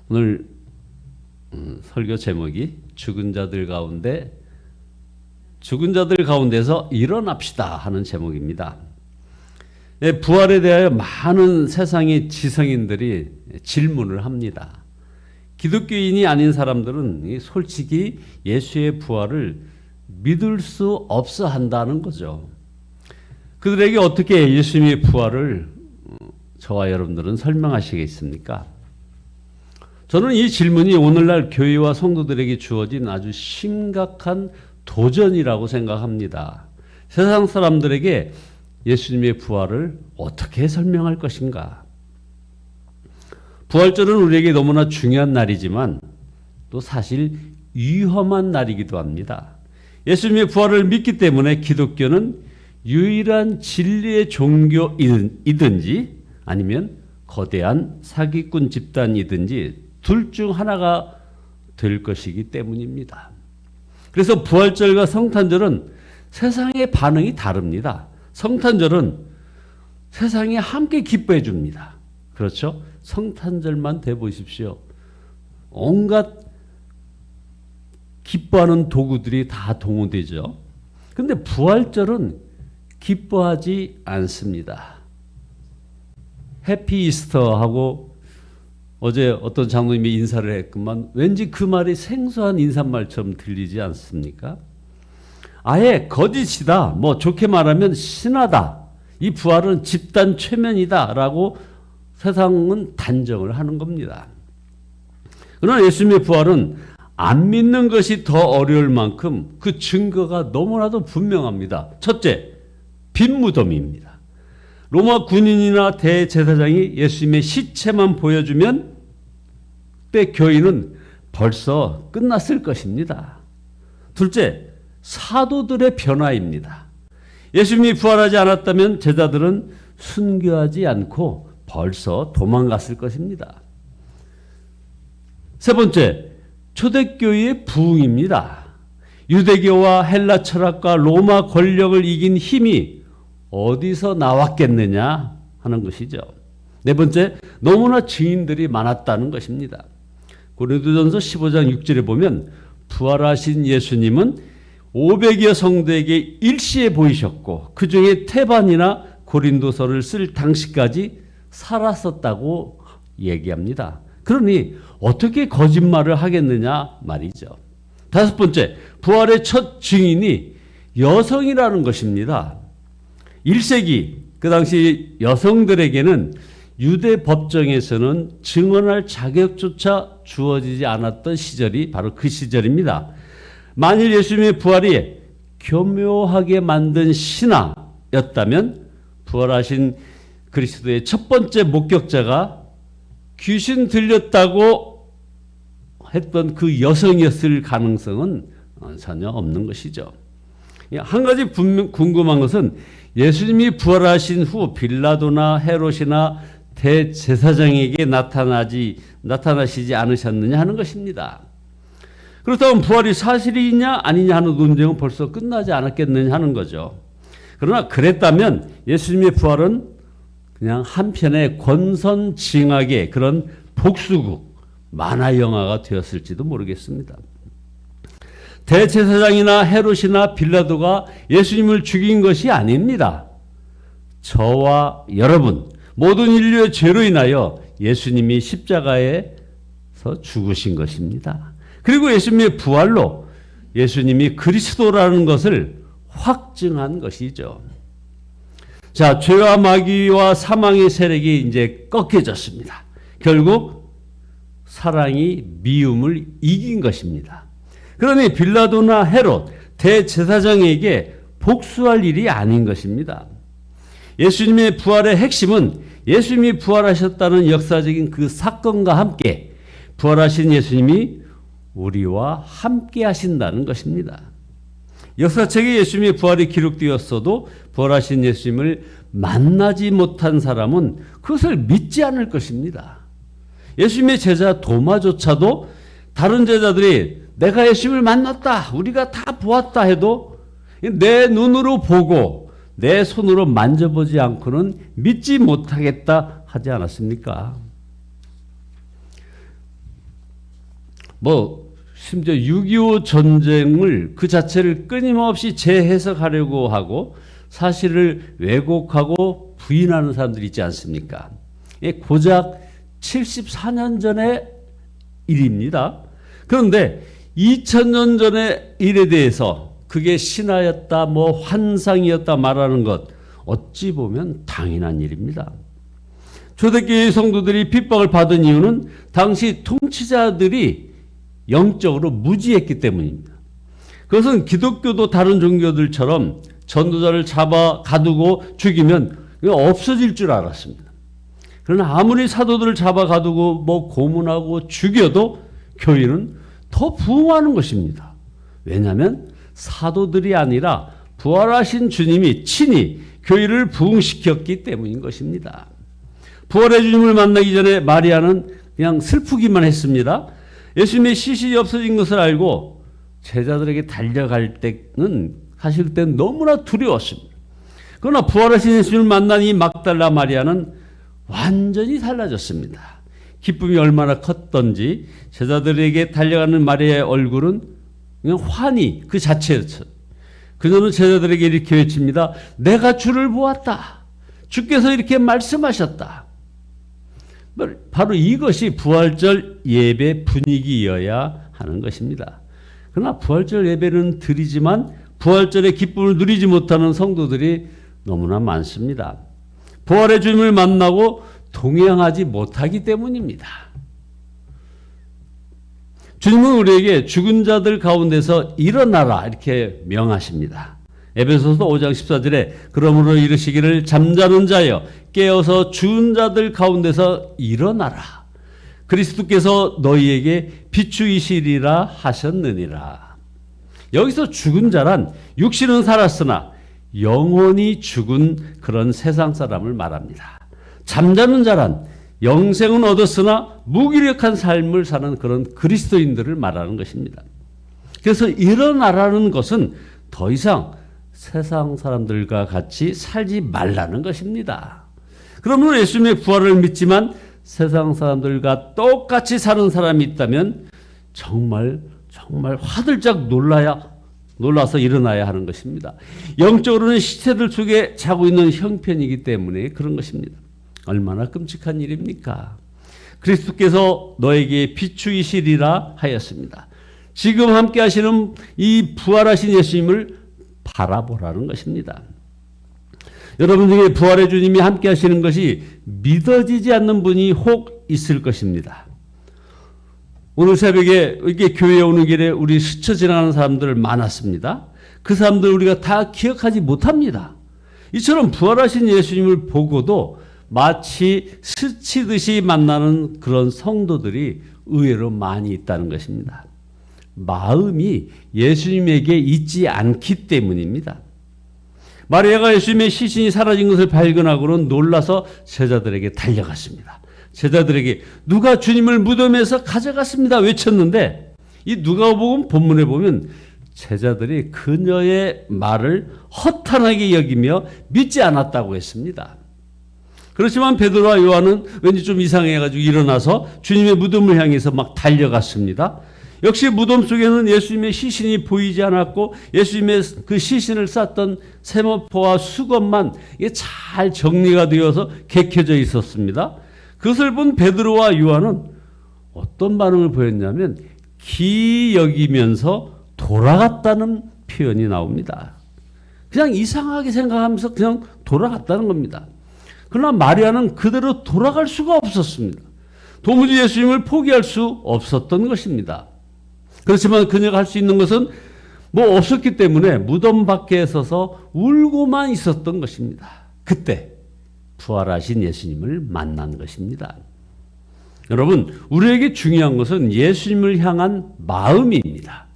오늘 설교 제목이 죽은 자들 가운데서 일어납시다 하는 제목입니다. 부활에 대하여 많은 세상의 지성인들이 질문을 합니다. 기독교인이 아닌 사람들은 솔직히 예수의 부활을 믿을 수 없어 한다는 거죠. 그들에게 어떻게 예수님의 부활을 저와 여러분들은 설명하시겠습니까? 저는 이 질문이 오늘날 교회와 성도들에게 주어진 아주 심각한 도전이라고 생각합니다. 세상 사람들에게 예수님의 부활을 어떻게 설명할 것인가? 부활절은 우리에게 너무나 중요한 날이지만 또 사실 위험한 날이기도 합니다. 예수님의 부활을 믿기 때문에 기독교는 유일한 진리의 종교이든지 아니면 거대한 사기꾼 집단이든지 둘 중 하나가 될 것이기 때문입니다. 그래서 부활절과 성탄절은 세상의 반응이 다릅니다. 성탄절은 세상이 함께 기뻐해 줍니다. 그렇죠? 성탄절만 대보십시오. 온갖 기뻐하는 도구들이 다 동원되죠. 그런데 부활절은 기뻐하지 않습니다. 해피 이스터 하고 어제 어떤 장로님이 인사를 했구만 왠지 그 말이 생소한 인사말처럼 들리지 않습니까? 아예 거짓이다. 좋게 말하면 신화다. 이 부활은 집단 최면이다. 라고 세상은 단정을 하는 겁니다. 그러나 예수님의 부활은 안 믿는 것이 더 어려울 만큼 그 증거가 너무나도 분명합니다. 첫째, 빈 무덤입니다. 로마 군인이나 대제사장이 예수님의 시체만 보여주면 그때 교인은 벌써 끝났을 것입니다. 둘째, 사도들의 변화입니다. 예수님이 부활하지 않았다면 제자들은 순교하지 않고 벌써 도망갔을 것입니다. 세 번째, 초대교회의 부흥입니다. 유대교와 헬라 철학과 로마 권력을 이긴 힘이 어디서 나왔겠느냐 하는 것이죠. 네 번째, 너무나 증인들이 많았다는 것입니다. 고린도전서 15장 6절에 보면 부활하신 예수님은 500여 성도에게 일시에 보이셨고 그 중에 태반이나 고린도서를 쓸 당시까지 살았었다고 얘기합니다. 그러니 어떻게 거짓말을 하겠느냐 말이죠. 다섯 번째, 부활의 첫 증인이 여성이라는 것입니다. 1세기 그 당시 여성들에게는 유대 법정에서는 증언할 자격조차 주어지지 않았던 시절이 바로 그 시절입니다. 만일 예수님의 부활이 교묘하게 만든 신화였다면 부활하신 그리스도의 첫 번째 목격자가 귀신 들렸다고 했던 그 여성이었을 가능성은 전혀 없는 것이죠. 한 가지 궁금한 것은 예수님이 부활하신 후 빌라도나 헤롯이나 대제사장에게 나타나시지 않으셨느냐 하는 것입니다. 그렇다면 부활이 사실이냐 아니냐 하는 논쟁은 벌써 끝나지 않았겠느냐 하는 거죠. 그러나 그랬다면 예수님의 부활은 그냥 한편의 권선징악의 그런 복수국 만화 영화가 되었을지도 모르겠습니다. 대제사장이나 헤롯이나 빌라도가 예수님을 죽인 것이 아닙니다. 저와 여러분 모든 인류의 죄로 인하여 예수님이 십자가에서 죽으신 것입니다. 그리고 예수님의 부활로 예수님이 그리스도라는 것을 확증한 것이죠. 자, 죄와 마귀와 사망의 세력이 이제 꺾여졌습니다. 결국 사랑이 미움을 이긴 것입니다. 그러니 빌라도나 헤롯, 대제사장에게 복수할 일이 아닌 것입니다. 예수님의 부활의 핵심은 예수님이 부활하셨다는 역사적인 그 사건과 함께 부활하신 예수님이 우리와 함께 하신다는 것입니다. 역사책에 예수님의 부활이 기록되었어도 부활하신 예수님을 만나지 못한 사람은 그것을 믿지 않을 것입니다. 예수님의 제자 도마조차도 다른 제자들이 내가 예수님을 만났다, 우리가 다 보았다 해도 내 눈으로 보고 내 손으로 만져보지 않고는 믿지 못하겠다 하지 않았습니까? 심지어 6.25 전쟁을 그 자체를 끊임없이 재해석하려고 하고 사실을 왜곡하고 부인하는 사람들이 있지 않습니까? 고작 74년 전의 일입니다. 그런데 2000년 전의 일에 대해서 그게 신화였다, 환상이었다 말하는 것, 어찌 보면 당연한 일입니다. 초대교회 성도들이 핍박을 받은 이유는 당시 통치자들이 영적으로 무지했기 때문입니다. 그것은 기독교도 다른 종교들처럼 전도자를 잡아 가두고 죽이면 없어질 줄 알았습니다. 그러나 아무리 사도들을 잡아 가두고 고문하고 죽여도 교회는 더 부흥하는 것입니다. 왜냐하면 사도들이 아니라 부활하신 주님이 친히 교회를 부흥시켰기 때문인 것입니다. 부활의 주님을 만나기 전에 마리아는 그냥 슬프기만 했습니다. 예수님의 시신이 없어진 것을 알고 제자들에게 달려갈 때는 사실 그때는 너무나 두려웠습니다. 그러나 부활하신 예수님을 만난 이 막달라 마리아는 완전히 달라졌습니다. 기쁨이 얼마나 컸던지 제자들에게 달려가는 마리아의 얼굴은 그냥 환희 그 자체였어요. 그녀는 제자들에게 이렇게 외칩니다. 내가 주를 보았다. 주께서 이렇게 말씀하셨다. 바로 이것이 부활절 예배 분위기여야 하는 것입니다. 그러나 부활절 예배는 드리지만 부활절의 기쁨을 누리지 못하는 성도들이 너무나 많습니다. 부활의 주님을 만나고 동행하지 못하기 때문입니다. 주님은 우리에게 죽은 자들 가운데서 일어나라 이렇게 명하십니다. 에베소서 5장 14절에 그러므로 이르시기를 잠자는 자여 깨어서 죽은 자들 가운데서 일어나라. 그리스도께서 너희에게 비추이시리라 하셨느니라. 여기서 죽은 자란 육신은 살았으나 영혼이 죽은 그런 세상 사람을 말합니다. 잠자는 자란 영생은 얻었으나 무기력한 삶을 사는 그런 그리스도인들을 말하는 것입니다. 그래서 일어나라는 것은 더 이상 세상 사람들과 같이 살지 말라는 것입니다. 그러면 예수님의 부활을 믿지만 세상 사람들과 똑같이 사는 사람이 있다면 정말 화들짝 놀라서 일어나야 하는 것입니다. 영적으로는 시체들 속에 자고 있는 형편이기 때문에 그런 것입니다. 얼마나 끔찍한 일입니까? 그리스도께서 너에게 비추이시리라 하였습니다. 지금 함께 하시는 이 부활하신 예수님을 바라보라는 것입니다. 여러분 중에 부활의 주님이 함께 하시는 것이 믿어지지 않는 분이 혹 있을 것입니다. 오늘 새벽에 이렇게 교회에 오는 길에 우리 스쳐 지나가는 사람들 많았습니다. 그 사람들 우리가 다 기억하지 못합니다. 이처럼 부활하신 예수님을 보고도 마치 스치듯이 만나는 그런 성도들이 의외로 많이 있다는 것입니다. 마음이 예수님에게 있지 않기 때문입니다. 마리아가 예수님의 시신이 사라진 것을 발견하고는 놀라서 제자들에게 달려갔습니다. 제자들에게 누가 주님을 무덤에서 가져갔습니다 외쳤는데 이 누가복음 본문에 보면 제자들이 그녀의 말을 허탄하게 여기며 믿지 않았다고 했습니다. 그렇지만 베드로와 요한은 왠지 좀 이상해가지고 일어나서 주님의 무덤을 향해서 막 달려갔습니다. 역시 무덤 속에는 예수님의 시신이 보이지 않았고 예수님의 그 시신을 쌌던 세마포와 수건만 잘 정리가 되어서 개켜져 있었습니다. 그것을 본 베드로와 요한은 어떤 반응을 보였냐면 기이 여기면서 돌아갔다는 표현이 나옵니다. 그냥 이상하게 생각하면서 그냥 돌아갔다는 겁니다. 그러나 마리아는 그대로 돌아갈 수가 없었습니다. 도무지 예수님을 포기할 수 없었던 것입니다. 그렇지만 그녀가 할 수 있는 것은 없었기 때문에 무덤 밖에 서서 울고만 있었던 것입니다. 그때 부활하신 예수님을 만난 것입니다. 여러분, 우리에게 중요한 것은 예수님을 향한 마음입니다.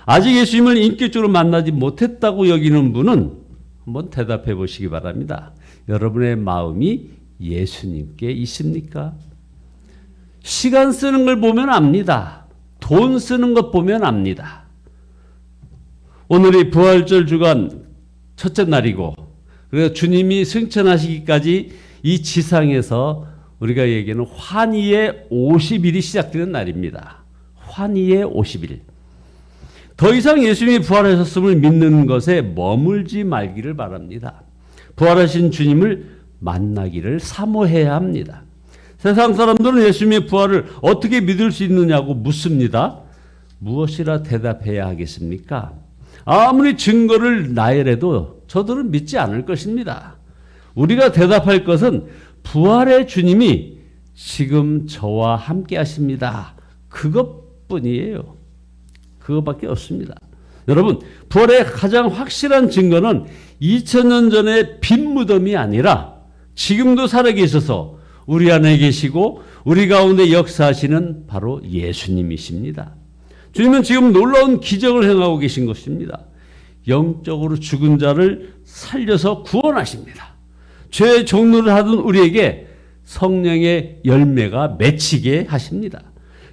아직 예수님을 인격적으로 만나지 못했다고 여기는 분은 한번 대답해 보시기 바랍니다. 여러분의 마음이 예수님께 있습니까? 시간 쓰는 걸 보면 압니다. 돈 쓰는 것 보면 압니다. 오늘이 부활절 주간 첫째 날이고 그래서 주님이 승천하시기까지 이 지상에서 우리가 얘기하는 환희의 50일이 시작되는 날입니다. 환희의 50일. 더 이상 예수님이 부활하셨음을 믿는 것에 머물지 말기를 바랍니다. 부활하신 주님을 만나기를 사모해야 합니다. 세상 사람들은 예수님의 부활을 어떻게 믿을 수 있느냐고 묻습니다. 무엇이라 대답해야 하겠습니까? 아무리 증거를 나열해도 저들은 믿지 않을 것입니다. 우리가 대답할 것은 부활의 주님이 지금 저와 함께 하십니다. 그것뿐이에요. 그것밖에 없습니다. 여러분, 부활의 가장 확실한 증거는 2000년 전의 빈 무덤이 아니라 지금도 살아계셔서 우리 안에 계시고 우리 가운데 역사하시는 바로 예수님이십니다. 주님은 지금 놀라운 기적을 행하고 계신 것입니다. 영적으로 죽은 자를 살려서 구원하십니다. 죄의 종로를 하던 우리에게 성령의 열매가 맺히게 하십니다.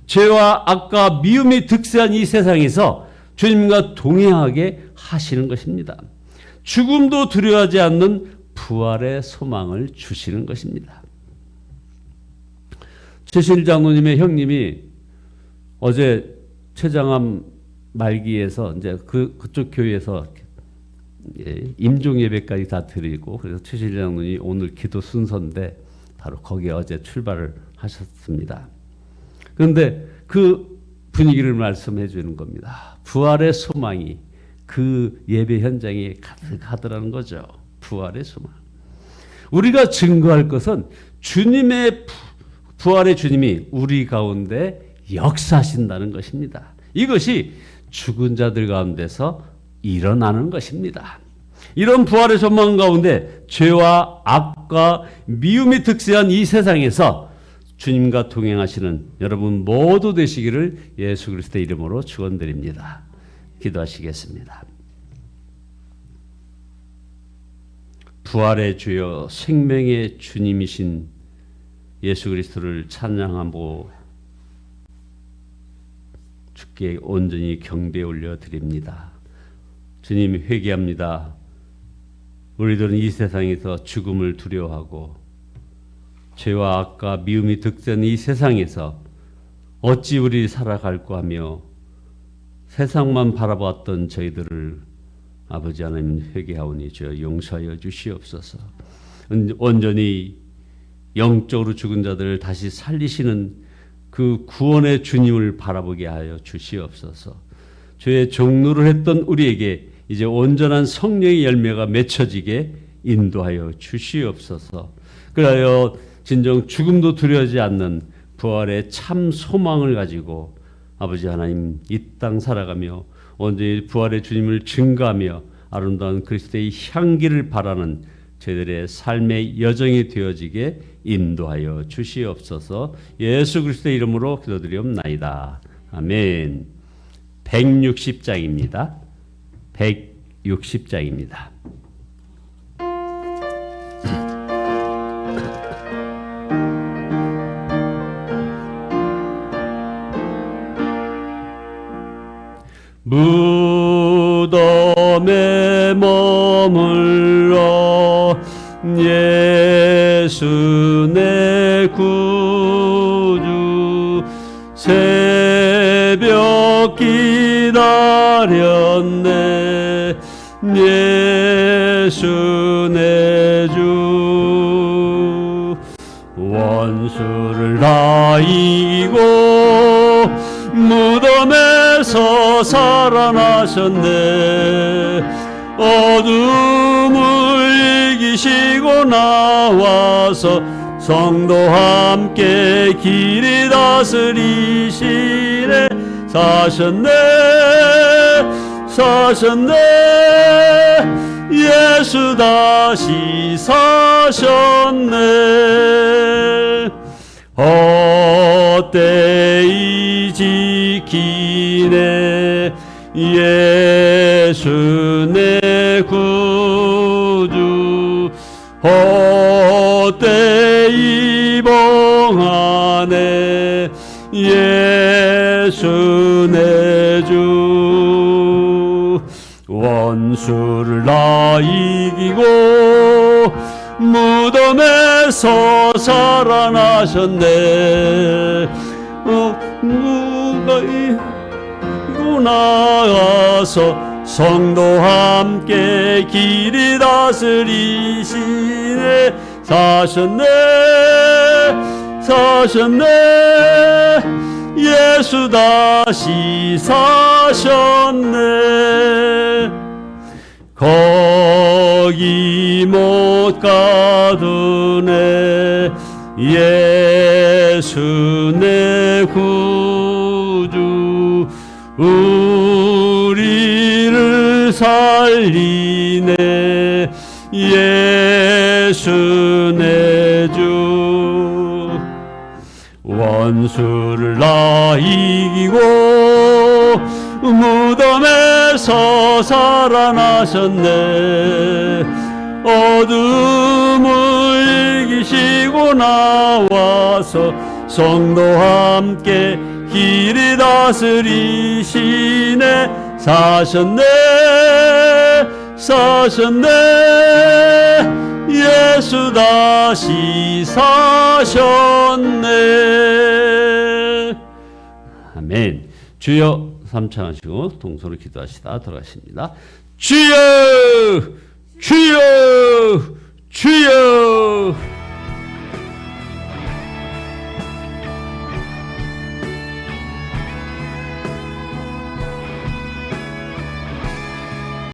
죄와 악과 미움이 득세한 이 세상에서 주님과 동행하게 하시는 것입니다. 죽음도 두려워하지 않는 부활의 소망을 주시는 것입니다. 최실 장로님의 형님이 어제 췌장암 말기에서 이제 그쪽 교회에서 임종 예배까지 다 드리고, 그래서 최실 장로님이 오늘 기도 순서인데 바로 거기에 어제 출발을 하셨습니다. 그런데 그 분위기를 말씀해 주는 겁니다. 부활의 소망이 그 예배 현장에 가득하더라는 거죠. 부활의 소망. 우리가 증거할 것은 주님의 부활의 주님이 우리 가운데 역사하신다는 것입니다. 이것이 죽은 자들 가운데서 일어나는 것입니다. 이런 부활의 소망 가운데 죄와 악과 미움이 득세한 이 세상에서 주님과 동행하시는 여러분 모두 되시기를 예수 그리스도의 이름으로 축원드립니다. 기도하시겠습니다. 부활의 주여 생명의 주님이신 예수 그리스도를 찬양하고 주께 온전히 경배 올려드립니다. 주님 회개합니다. 우리들은 이 세상에서 죽음을 두려워하고 죄와 악과 미움이 득세한 이 세상에서 어찌 우리 살아갈까 하며 세상만 바라보았던 저희들을 아버지 하나님 회개하오니 주여 용서하여 주시옵소서. 온전히 영적으로 죽은 자들을 다시 살리시는 그 구원의 주님을 바라보게 하여 주시옵소서. 죄의 종로를 했던 우리에게 이제 온전한 성령의 열매가 맺혀지게 인도하여 주시옵소서. 그리하여 진정 죽음도 두려워하지 않는 부활의 참 소망을 가지고 아버지 하나님 이 땅 살아가며 온전히 부활의 주님을 증거하며 아름다운 그리스도의 향기를 바라는 저희들의 삶의 여정이 되어지게 인도하여 주시옵소서. 예수 그리스도의 이름으로 기도드리옵나이다. 아멘. 160장입니다. 160장입니다. 무덤에 머물러 예수 내 구주 새벽 기다렸네 예수 내 주 원수를 다 이기고 무덤에서 살아나셨네 어둠을 이기시고 나와서 성도 함께 길이 다스리시네 사셨네 예수 다시 사셨네 헛되이 지키네 예수 내 구주 헛되이 봉하네 예수 내 주 원수를 다 이기고 무덤에서 살아나셨네 이고 나가서 성도와 함께 길이 다스리시네. 사셨네 예수 다시 사셨네. 거기 못 가두네. 예수 내 구주 우리를 살리네. 예수 내 주 원수를 나 이기고 무덤에서 살아나셨네. 어둠을 이기시고 나와서 성도와 함께 길이 다스리시네. 사셨네 예수 다시 사셨네. 아멘. 주여 삼창하시고 동서로 기도하시다 돌아가십니다. 주여 주여 주여.